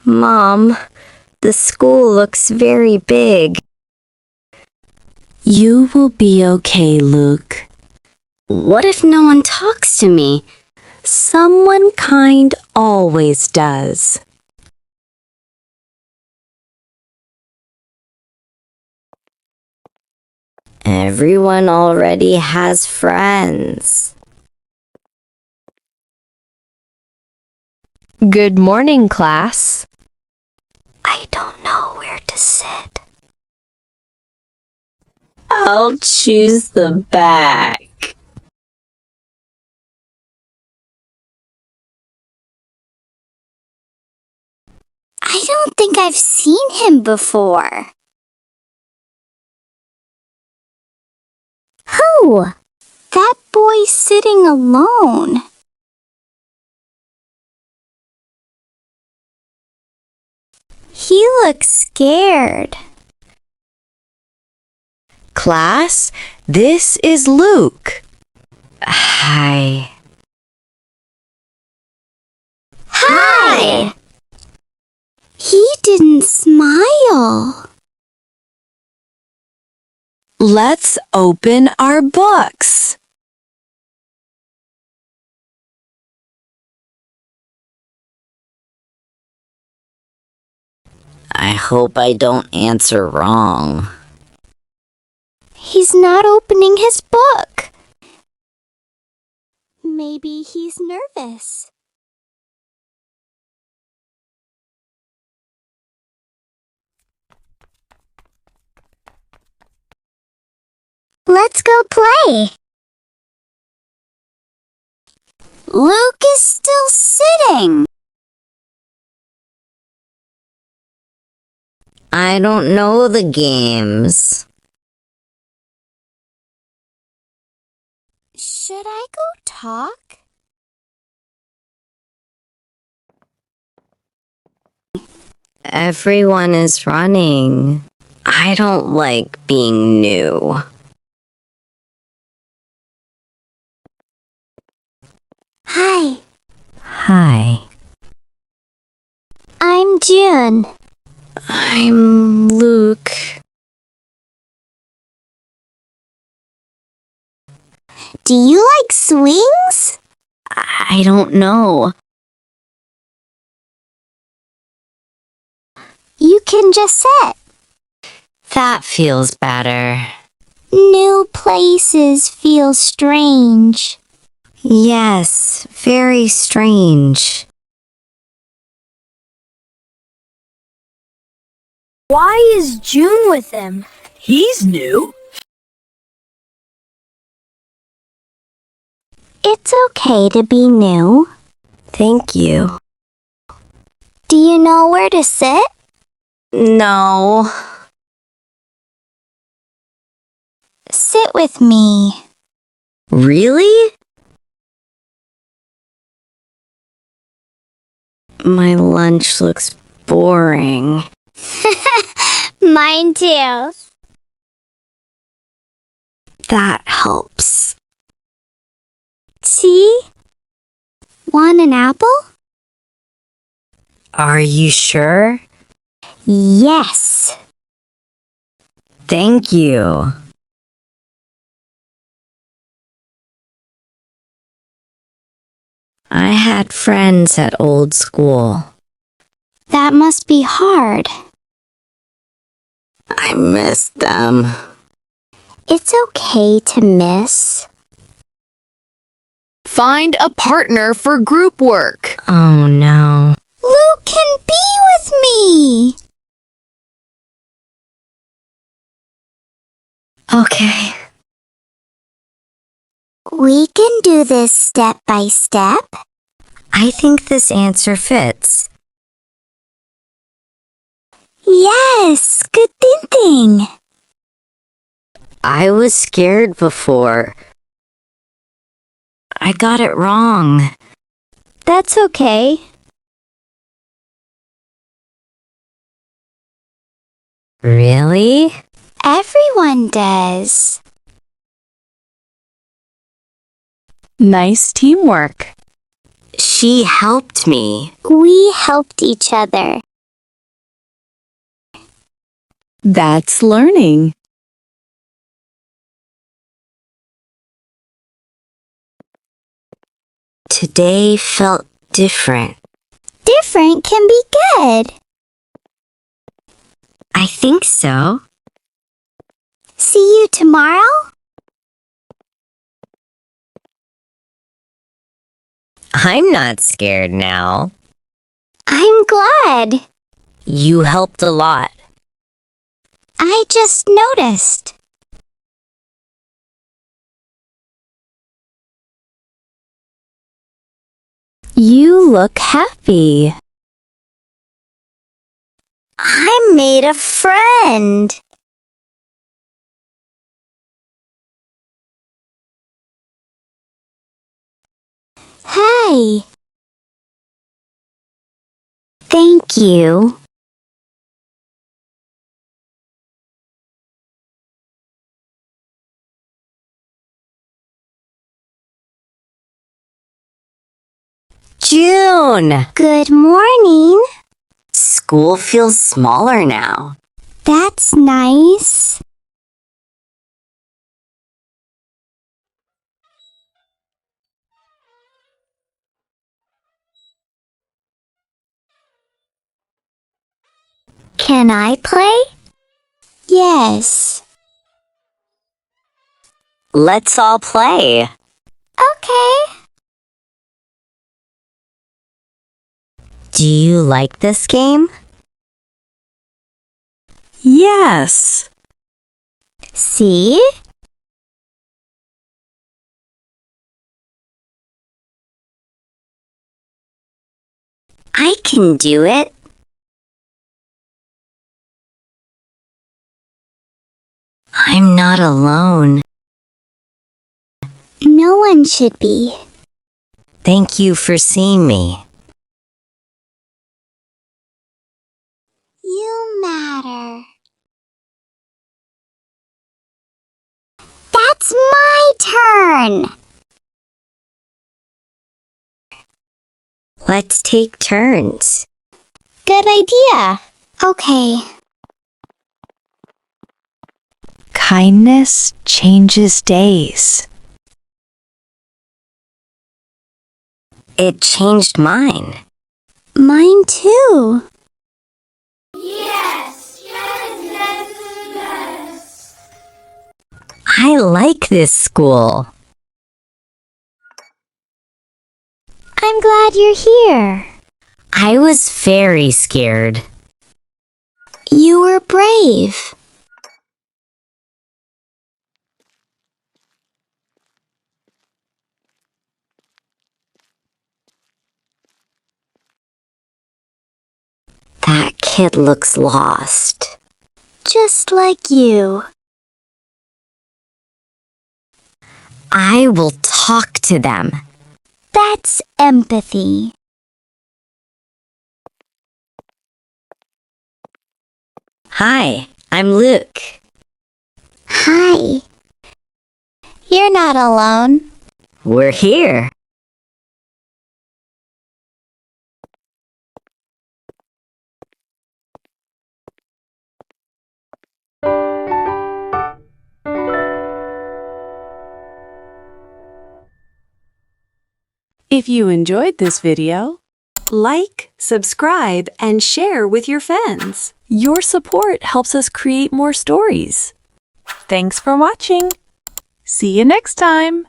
Mom, the school looks very big. You will be okay, Luke. What if no one talks to me? Someone kind always does. Everyone already has friends. Good morning, class. I don't know where to sit. I'll choose the back. I don't think I've seen him before. Who? That boy sitting alone. He looks scared. Class, this is Luke. Hi. Hi! He didn't smile. Let's open our books. I hope I don't answer wrong. He's not opening his book. Maybe he's nervous. Let's go play. Luke is still sitting. I don't know the games. Should I go talk? Everyone is running. I don't like being new. Hi. Hi. I'm June. I'm Luke. Do you like swings? I don't know. You can just sit. That feels better. New places feel strange. Yes, very strange. Why is June with him? He's new. It's okay to be new. Thank you. Do you know where to sit? No. Sit with me. Really? My lunch looks boring. Mine too. That helps. See? Want an apple? Are you sure? Yes. Thank you. I had friends at old school. That must be hard. I miss them. It's okay to miss. Find a partner for group work. Oh no. Luke can be with me. Okay. We can do this step by step. I think this answer fits. Yes, good thinking. I was scared before. I got it wrong. That's okay. Really? Everyone does. Nice teamwork. She helped me. We helped each other. That's learning. Today felt different. Different can be good. I think so. See you tomorrow? I'm not scared now. I'm glad. You helped a lot. I just noticed. You look happy. I made a friend. Hey. Thank you. June! Good morning. School feels smaller now. That's nice. Can I play? Yes. Let's all play. Okay. Do you like this game? Yes. See? I can do it. I'm not alone. No one should be. Thank you for seeing me. You matter. That's my turn. Let's take turns. Good idea. Okay. Kindness changes days. It changed mine. Mine too. I like this school. I'm glad you're here. I was very scared. You were brave. That kid looks lost. Just like you. I will talk to them. That's empathy. Hi, I'm Luke. Hi. You're not alone. We're here. If you enjoyed this video, like, subscribe, and share with your friends. Your support helps us create more stories. Thanks for watching. See you next time.